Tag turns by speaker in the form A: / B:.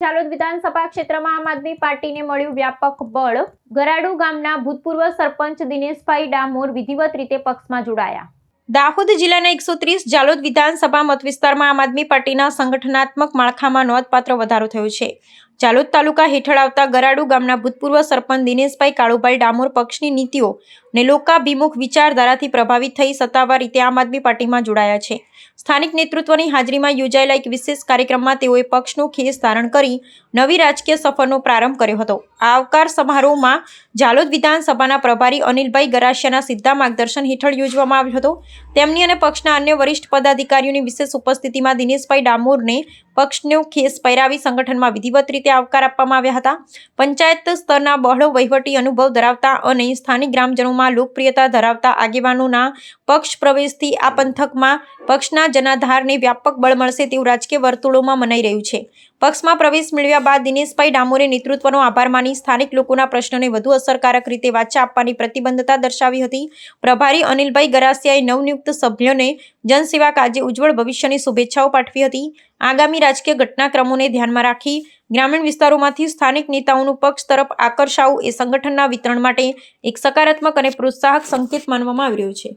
A: જાલોદ વિધાનસભા ક્ષેત્રમાં આમ આદમી પાર્ટીને મળ્યું વ્યાપક બળ। ગરાડુ ગામના ભૂતપૂર્વ સરપંચ દિનેશભાઈ ડામોર વિધિવત રીતે પક્ષમાં જોડાયા। દાહોદ જિલ્લાના 130 જાલોદ વિધાનસભા મતવિસ્તારમાં આમ આદમી પાર્ટીના સંગઠનાત્મક માળખામાં નોંધપાત્ર વધારો થયો છે। જાલોદ તાલુકા હેઠળ આવતા ગરાડુ ગામના ભૂતપૂર્વ સરપંચ દિનેશભાઈ કાળુભાઈ ડામોર પક્ષની નીતિઓ અને લોકાભિમુખ વિચારધારાથી પ્રભાવિત થઈ સત્તાવાર રીતે આમ આદમી પાર્ટીમાં જોડાયા છે। સ્થાનિક નેતૃત્વની હાજરીમાં યોજાયેલા એક વિશેષ કાર્યક્રમમાં તેઓએ પક્ષનું ખેસ ધારણ કરી નવી રાજકીય સફરનો પ્રારંભ કર્યો હતો। આ આવકાર સમારોહમાં જાલોદ વિધાનસભાના પ્રભારી અનિલભાઈ ગરાસિયાના સીધા માર્ગદર્શન હેઠળ યોજવામાં આવ્યો હતો। તેમની અને પક્ષના અન્ય વરિષ્ઠ પદાધિકારીઓની વિશેષ ઉપસ્થિતિમાં દિનેશભાઈ ડામોરને પક્ષનો ખેસ પહેરાવી સંગઠનમાં વિધિવત રીતે આવકાર આપવામાં આવ્યા હતા। પંચાયત સ્તરના બહોળો વહીવટી અનુભવ ધરાવતા અને સ્થાનિક ગ્રામજનોમાં લોકપ્રિયતા ધરાવતા આગેવાનોના પક્ષ પ્રવેશથી આ પંથકમાં પક્ષના જનાધારને વ્યાપક બળ મળશે તેવું રાજકીય વર્તુળોમાં મનાઈ રહ્યું છે। પક્ષમાં પ્રવેશ મેળવ્યા બાદ દિનેશભાઈ ડામોરે નેતૃત્વનો આભાર માની સ્થાનિક લોકોના પ્રશ્નોને વધુ અસરકારક રીતે વાચા આપવાની પ્રતિબદ્ધતા દર્શાવી હતી। પ્રભારી અનિલભાઈ ગરાસિયાએ નવનિયુક્ત સભ્યોને જનસેવા કાજે ઉજ્જવળ ભવિષ્યની શુભેચ્છાઓ પાઠવી હતી। આગામી રાજકીય ઘટનાક્રમોને ધ્યાનમાં રાખી ગ્રામીણ વિસ્તારોમાંથી સ્થાનિક નેતાઓનું પક્ષ તરફ આકર્ષાવું એ સંગઠનના વિતરણ માટે એક સકારાત્મક અને પ્રોત્સાહક સંકેત માનવામાં આવી રહ્યો છે।